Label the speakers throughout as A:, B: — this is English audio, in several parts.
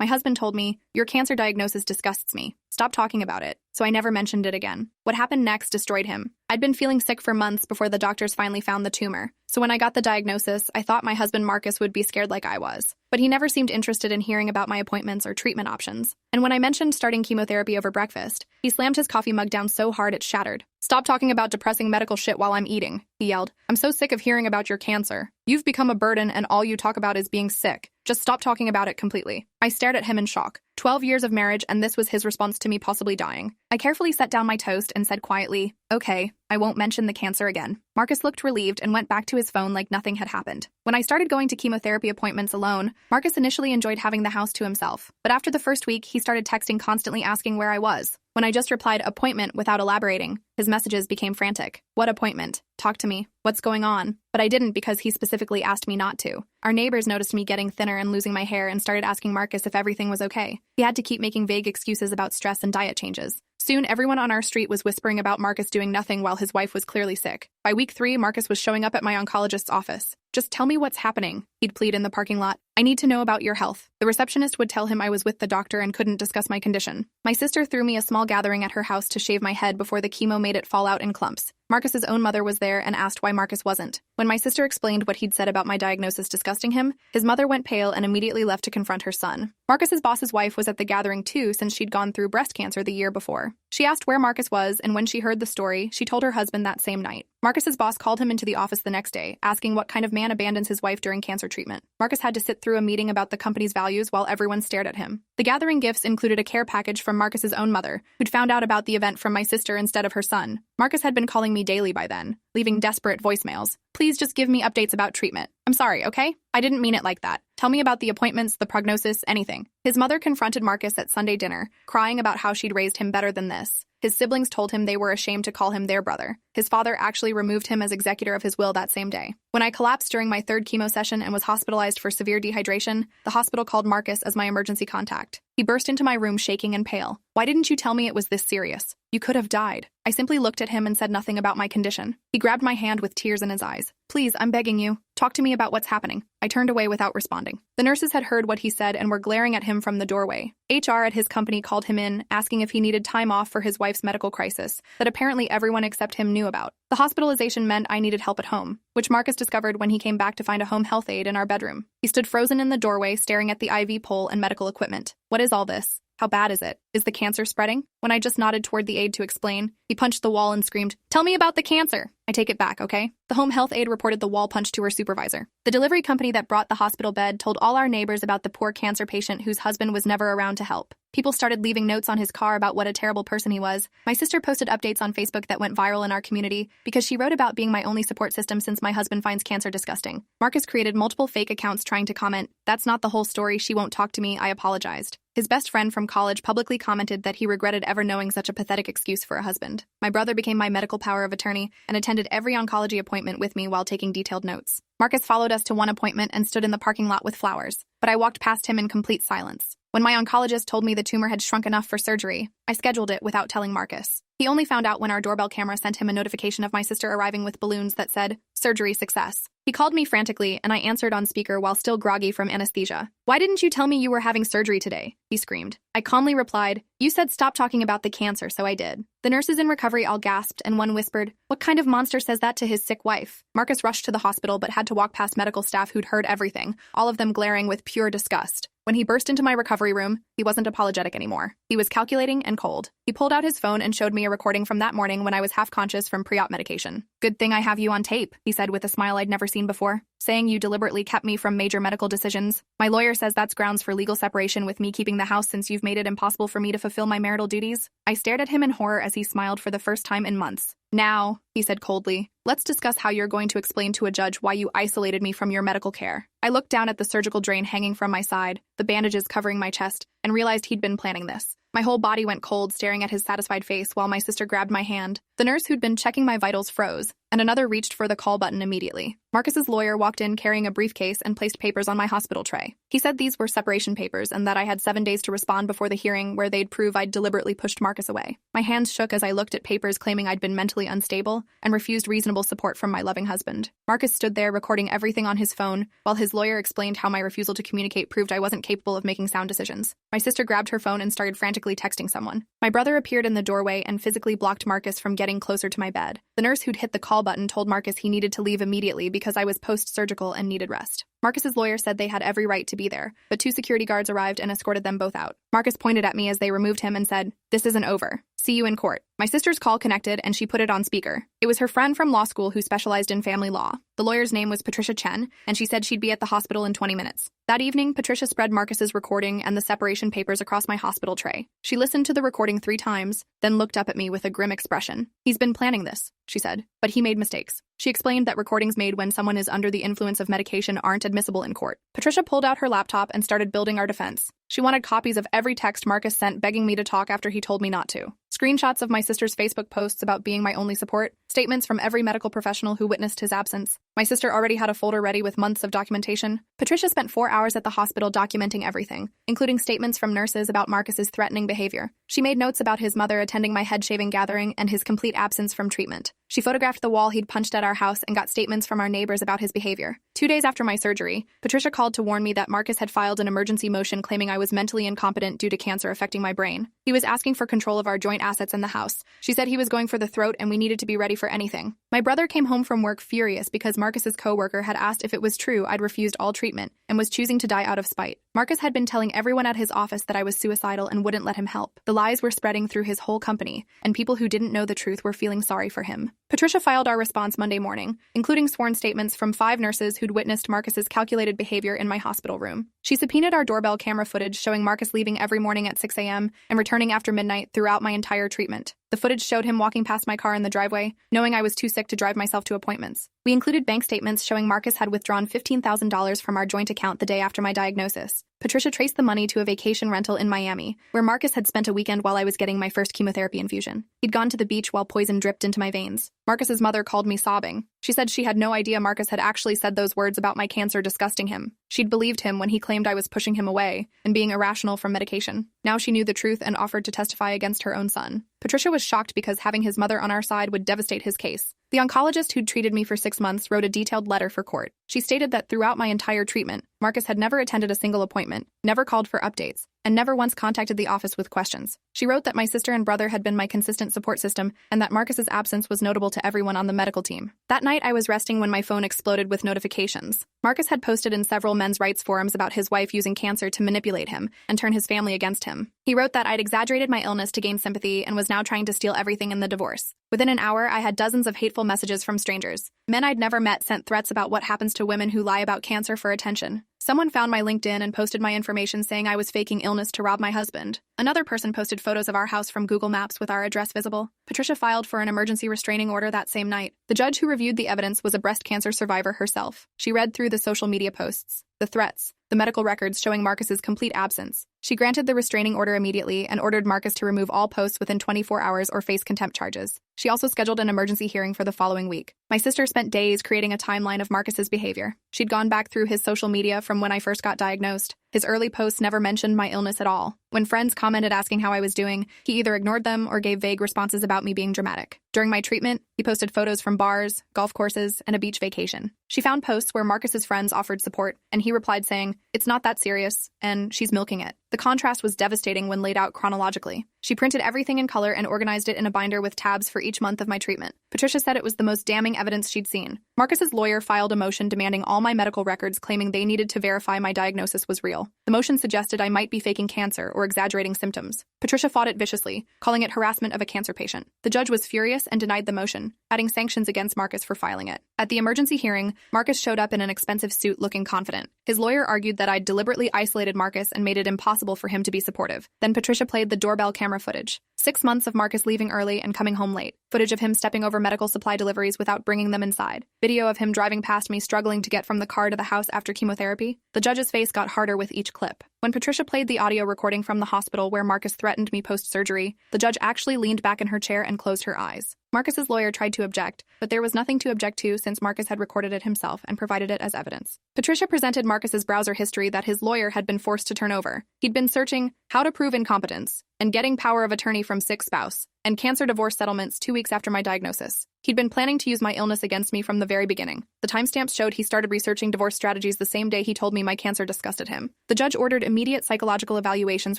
A: My husband told me, "Your cancer diagnosis disgusts me. Stop talking about it." So I never mentioned it again. What happened next destroyed him. I'd been feeling sick for months before the doctors finally found the tumor. So when I got the diagnosis, I thought my husband Marcus would be scared like I was. But he never seemed interested in hearing about my appointments or treatment options. And when I mentioned starting chemotherapy over breakfast, he slammed his coffee mug down so hard it shattered. "Stop talking about depressing medical shit while I'm eating," he yelled. "I'm so sick of hearing about your cancer. You've become a burden and all you talk about is being sick. Just stop talking about it completely." I stared at him in shock. 12 years of marriage, and this was his response to me possibly dying. I carefully set down my toast and said quietly, "Okay, I won't mention the cancer again." Marcus looked relieved and went back to his phone like nothing had happened. When I started going to chemotherapy appointments alone, Marcus initially enjoyed having the house to himself. But after the first week, he started texting constantly asking where I was. When I just replied appointment without elaborating, his messages became frantic. "What appointment? Talk to me. What's going on?" But I didn't because he specifically asked me not to. Our neighbors noticed me getting thinner and losing my hair and started asking Marcus if everything was okay. He had to keep making vague excuses about stress and diet changes. Soon, everyone on our street was whispering about Marcus doing nothing while his wife was clearly sick. By week 3, Marcus was showing up at my oncologist's office. "Just tell me what's happening," he'd plead in the parking lot. "I need to know about your health." The receptionist would tell him I was with the doctor and couldn't discuss my condition. My sister threw me a small gathering at her house to shave my head before the chemo made it fall out in clumps. Marcus's own mother was there and asked why Marcus wasn't. When my sister explained what he'd said about my diagnosis disgusting him, his mother went pale and immediately left to confront her son. Marcus's boss's wife was at the gathering too since she'd gone through breast cancer the year before. She asked where Marcus was, and when she heard the story, she told her husband that same night. Marcus's boss called him into the office the next day, asking what kind of man abandons his wife during cancer treatment. Marcus had to sit through a meeting about the company's values while everyone stared at him. The gathering gifts included a care package from Marcus's own mother, who'd found out about the event from my sister instead of her son. Marcus had been calling me daily by then, leaving desperate voicemails. "Please just give me updates about treatment. I'm sorry, okay? I didn't mean it like that. Tell me about the appointments, the prognosis, anything." His mother confronted Marcus at Sunday dinner, crying about how she'd raised him better than this. His siblings told him they were ashamed to call him their brother. His father actually removed him as executor of his will that same day. When I collapsed during my 3rd chemo session and was hospitalized for severe dehydration, the hospital called Marcus as my emergency contact. He burst into my room shaking and pale. "Why didn't you tell me it was this serious? You could have died." I simply looked at him and said nothing about my condition. He grabbed my hand with tears in his eyes. "Please, I'm begging you. Talk to me about what's happening." I turned away without responding. The nurses had heard what he said and were glaring at him from the doorway. HR at his company called him in, asking if he needed time off for his wife's medical crisis that apparently everyone except him knew about. The hospitalization meant I needed help at home, which Marcus discovered when he came back to find a home health aide in our bedroom. He stood frozen in the doorway staring at the IV pole and medical equipment. "What is all this? How bad is it? Is the cancer spreading?" When I just nodded toward the aide to explain, he punched the wall and screamed, "Tell me about the cancer." I take it back, okay? The home health aide reported the wall punch to her supervisor. The delivery company that brought the hospital bed told all our neighbors about the poor cancer patient whose husband was never around to help. People started leaving notes on his car about what a terrible person he was. My sister posted updates on Facebook that went viral in our community because she wrote about being my only support system since my husband finds cancer disgusting. Marcus created multiple fake accounts trying to comment, "That's not the whole story, she won't talk to me, I apologized." His best friend from college publicly commented that he regretted ever knowing such a pathetic excuse for a husband. My brother became my medical power of attorney and attended every oncology appointment with me while taking detailed notes. Marcus followed us to one appointment and stood in the parking lot with flowers, but I walked past him in complete silence. When my oncologist told me the tumor had shrunk enough for surgery, I scheduled it without telling Marcus. He only found out when our doorbell camera sent him a notification of my sister arriving with balloons that said, "Surgery success." He called me frantically, and I answered on speaker while still groggy from anesthesia. "Why didn't you tell me you were having surgery today?" he screamed. I calmly replied, "You said stop talking about the cancer, so I did." The nurses in recovery all gasped, and one whispered, "What kind of monster says that to his sick wife?" Marcus rushed to the hospital but had to walk past medical staff who'd heard everything, all of them glaring with pure disgust. When he burst into my recovery room, he wasn't apologetic anymore. He was calculating and cold. He pulled out his phone and showed me a recording from that morning when I was half-conscious from pre-op medication. "Good thing I have you on tape," he said with a smile I'd never seen before, "saying you deliberately kept me from major medical decisions. My lawyer says that's grounds for legal separation with me keeping the house since you've made it impossible for me to fulfill my marital duties." I stared at him in horror as he smiled for the first time in months. "Now," he said coldly, "let's discuss how you're going to explain to a judge why you isolated me from your medical care." I looked down at the surgical drain hanging from my side, the bandages covering my chest, and realized he'd been planning this. My whole body went cold staring at his satisfied face while my sister grabbed my hand. The nurse who'd been checking my vitals froze. and another reached for the call button immediately. Marcus's lawyer walked in carrying a briefcase and placed papers on my hospital tray. He said these were separation papers and that I had 7 days to respond before the hearing where they'd prove I'd deliberately pushed Marcus away. My hands shook as I looked at papers claiming I'd been mentally unstable and refused reasonable support from my loving husband. Marcus stood there recording everything on his phone while his lawyer explained how my refusal to communicate proved I wasn't capable of making sound decisions. My sister grabbed her phone and started frantically texting someone. My brother appeared in the doorway and physically blocked Marcus from getting closer to my bed. The nurse who'd hit the call button told Marcus he needed to leave immediately because I was post-surgical and needed rest. Marcus's lawyer said they had every right to be there, but 2 security guards arrived and escorted them both out. Marcus pointed at me as they removed him and said, "This isn't over. See you in court." My sister's call connected and she put it on speaker. It was her friend from law school who specialized in family law. The lawyer's name was Patricia Chen, and she said she'd be at the hospital in 20 minutes. That evening, Patricia spread Marcus's recording and the separation papers across my hospital tray. She listened to the recording 3 times, then looked up at me with a grim expression. "He's been planning this," she said, "but he made mistakes." She explained that recordings made when someone is under the influence of medication aren't admissible in court. Patricia pulled out her laptop and started building our defense. She wanted copies of every text Marcus sent begging me to talk after he told me not to. Screenshots of my sister's Facebook posts about being my only support, statements from every medical professional who witnessed his absence. My sister already had a folder ready with months of documentation. Patricia spent 4 hours at the hospital documenting everything, including statements from nurses about Marcus's threatening behavior. She made notes about his mother attending my head-shaving gathering and his complete absence from treatment. She photographed the wall he'd punched at our house and got statements from our neighbors about his behavior. 2 days after my surgery, Patricia called to warn me that Marcus had filed an emergency motion claiming I was mentally incompetent due to cancer affecting my brain. He was asking for control of our joint assets in the house. She said he was going for the throat and we needed to be ready for anything. My brother came home from work furious because Marcus's coworker had asked if it was true I'd refused all treatment and was choosing to die out of spite. Marcus had been telling everyone at his office that I was suicidal and wouldn't let him help. The lies were spreading through his whole company, and people who didn't know the truth were feeling sorry for him. Patricia filed our response Monday morning, including sworn statements from 5 nurses who'd witnessed Marcus's calculated behavior in my hospital room. She subpoenaed our doorbell camera footage showing Marcus leaving every morning at 6 a.m. and returning after midnight throughout my entire treatment. The footage showed him walking past my car in the driveway, knowing I was too sick to drive myself to appointments. We included bank statements showing Marcus had withdrawn $15,000 from our joint account the day after my diagnosis. Patricia traced the money to a vacation rental in Miami, where Marcus had spent a weekend while I was getting my first chemotherapy infusion. He'd gone to the beach while poison dripped into my veins. Marcus's mother called me sobbing. She said she had no idea Marcus had actually said those words about my cancer disgusting him. She'd believed him when he claimed I was pushing him away and being irrational from medication. Now she knew the truth and offered to testify against her own son. Patricia was shocked because having his mother on our side would devastate his case. The oncologist who'd treated me for 6 months wrote a detailed letter for court. She stated that throughout my entire treatment, Marcus had never attended a single appointment, never called for updates, and never once contacted the office with questions. She wrote that my sister and brother had been my consistent support system and that Marcus's absence was notable to everyone on the medical team. That night, I was resting when my phone exploded with notifications. Marcus had posted in several men's rights forums about his wife using cancer to manipulate him and turn his family against him. He wrote that I'd exaggerated my illness to gain sympathy and was now trying to steal everything in the divorce. Within an hour, I had dozens of hateful messages from strangers. Men I'd never met sent threats about what happens to women who lie about cancer for attention. Someone found my LinkedIn and posted my information saying I was faking illness to rob my husband. Another person posted photos of our house from Google Maps with our address visible. Patricia filed for an emergency restraining order that same night. The judge who reviewed the evidence was a breast cancer survivor herself. She read through the social media posts, the threats, the medical records showing Marcus's complete absence. She granted the restraining order immediately and ordered Marcus to remove all posts within 24 hours or face contempt charges. She also scheduled an emergency hearing for the following week. My sister spent days creating a timeline of Marcus's behavior. She'd gone back through his social media from when I first got diagnosed. His early posts never mentioned my illness at all. When friends commented asking how I was doing, he either ignored them or gave vague responses about me being dramatic. During my treatment, he posted photos from bars, golf courses, and a beach vacation. She found posts where Marcus's friends offered support, and he replied saying, "It's not that serious," and "she's milking it." The contrast was devastating when laid out chronologically. She printed everything in color and organized it in a binder with tabs for each month of my treatment. Patricia said it was the most damning evidence she'd seen. Marcus's lawyer filed a motion demanding all my medical records, claiming they needed to verify my diagnosis was real. The motion suggested I might be faking cancer or exaggerating symptoms. Patricia fought it viciously, calling it harassment of a cancer patient. The judge was furious and denied the motion, adding sanctions against Marcus for filing it. At the emergency hearing, Marcus showed up in an expensive suit looking confident. His lawyer argued that I'd deliberately isolated Marcus and made it impossible for him to be supportive. Then Patricia played the doorbell camera footage. 6 months of Marcus leaving early and coming home late. footage of him stepping over medical supply deliveries without bringing them inside, video of him driving past me struggling to get from the car to the house after chemotherapy. The judge's face got harder with each clip. When Patricia played the audio recording from the hospital where Marcus threatened me post-surgery, the judge actually leaned back in her chair and closed her eyes. Marcus's lawyer tried to object, but there was nothing to object to since Marcus had recorded it himself and provided it as evidence. Patricia presented Marcus's browser history that his lawyer had been forced to turn over. He'd been searching how to prove incompetence and getting power of attorney from sick spouse and cancer divorce settlements 2 weeks after my diagnosis. He'd been planning to use my illness against me from the very beginning. The timestamps showed he started researching divorce strategies the same day he told me my cancer disgusted him. The judge ordered immediate psychological evaluations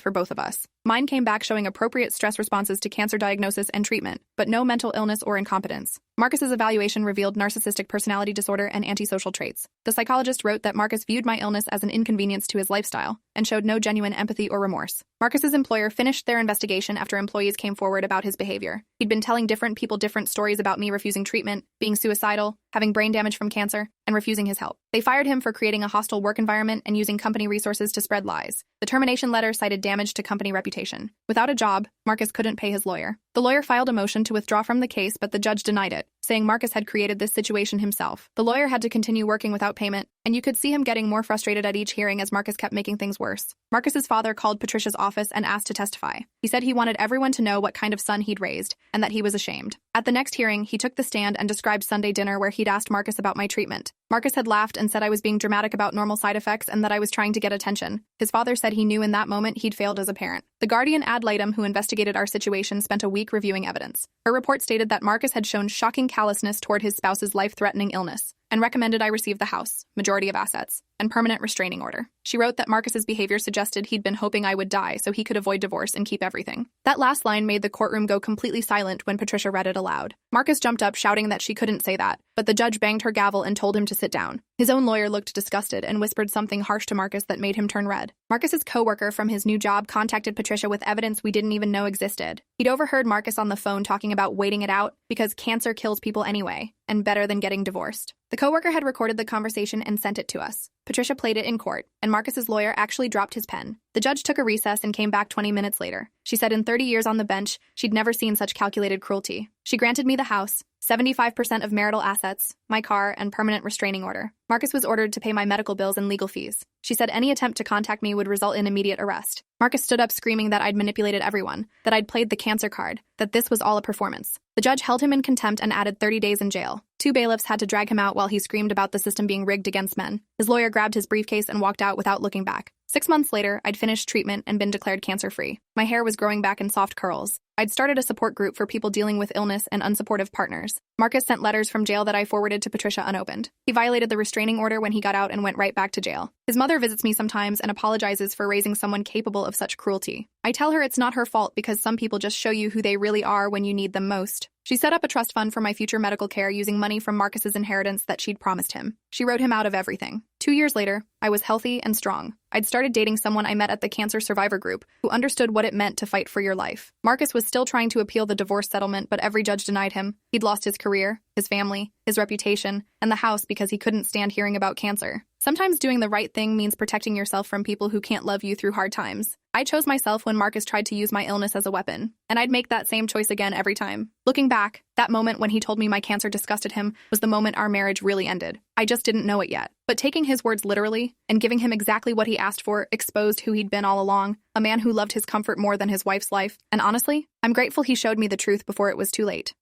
A: for both of us. Mine came back showing appropriate stress responses to cancer diagnosis and treatment, but no mental illness or incompetence. Marcus's evaluation revealed narcissistic personality disorder and antisocial traits. The psychologist wrote that Marcus viewed my illness as an inconvenience to his lifestyle and showed no genuine empathy or remorse. Marcus's employer finished their investigation after employees came forward about his behavior. He'd been telling different people different stories about me refusing treatment, being suicidal, having brain damage from cancer, and refusing his help. They fired him for creating a hostile work environment and using company resources to spread lies. The termination letter cited damage to company reputation. Without a job, Marcus couldn't pay his lawyer. The lawyer filed a motion to withdraw from the case, but the judge denied it, saying Marcus had created this situation himself. The lawyer had to continue working without payment, and you could see him getting more frustrated at each hearing as Marcus kept making things worse. Marcus's father called Patricia's office and asked to testify. He said he wanted everyone to know what kind of son he'd raised, and that he was ashamed. At the next hearing, he took the stand and described Sunday dinner where he'd asked Marcus about my treatment. Marcus had laughed and said I was being dramatic about normal side effects and that I was trying to get attention. His father said he knew in that moment he'd failed as a parent. The Guardian ad litem who investigated our situation spent a week reviewing evidence. Her report stated that Marcus had shown shocking callousness toward his spouse's life-threatening illness and recommended I receive the house, majority of assets, and permanent restraining order. She wrote that Marcus's behavior suggested he'd been hoping I would die so he could avoid divorce and keep everything. That last line made the courtroom go completely silent when Patricia read it aloud. Marcus jumped up shouting that she couldn't say that, but the judge banged her gavel and told him to sit down. His own lawyer looked disgusted and whispered something harsh to Marcus that made him turn red. Marcus's coworker from his new job contacted Patricia with evidence we didn't even know existed. He'd overheard Marcus on the phone talking about waiting it out because cancer kills people anyway, and better than getting divorced. The coworker had recorded the conversation and sent it to us. Patricia played it in court, and Marcus's lawyer actually dropped his pen. The judge took a recess and came back 20 minutes later. She said in 30 years on the bench, she'd never seen such calculated cruelty. She granted me the house, 75% of marital assets, my car, and permanent restraining order. Marcus was ordered to pay my medical bills and legal fees. She said any attempt to contact me would result in immediate arrest. Marcus stood up screaming that I'd manipulated everyone, that I'd played the cancer card, that this was all a performance. The judge held him in contempt and added 30 days in jail. 2 bailiffs had to drag him out while he screamed about the system being rigged against men. His lawyer grabbed his briefcase and walked out without looking back. 6 months later, I'd finished treatment and been declared cancer-free. My hair was growing back in soft curls. I'd started a support group for people dealing with illness and unsupportive partners. Marcus sent letters from jail that I forwarded to Patricia unopened. He violated the restraining order when he got out and went right back to jail. His mother visits me sometimes and apologizes for raising someone capable of such cruelty. I tell her it's not her fault because some people just show you who they really are when you need them most. She set up a trust fund for my future medical care using money from Marcus's inheritance that she'd promised him. She wrote him out of everything. 2 years later, I was healthy and strong. I'd started dating someone I met at the cancer survivor group who understood what it meant to fight for your life. Marcus was still trying to appeal the divorce settlement, but every judge denied him. He'd lost his career, his family, his reputation, and the house because he couldn't stand hearing about cancer. Sometimes doing the right thing means protecting yourself from people who can't love you through hard times. I chose myself when Marcus tried to use my illness as a weapon, and I'd make that same choice again every time. Looking back, that moment when he told me my cancer disgusted him was the moment our marriage really ended. I just didn't know it yet. But taking his words literally and giving him exactly what he asked for exposed who he'd been all along, a man who loved his comfort more than his wife's life. And honestly, I'm grateful he showed me the truth before it was too late.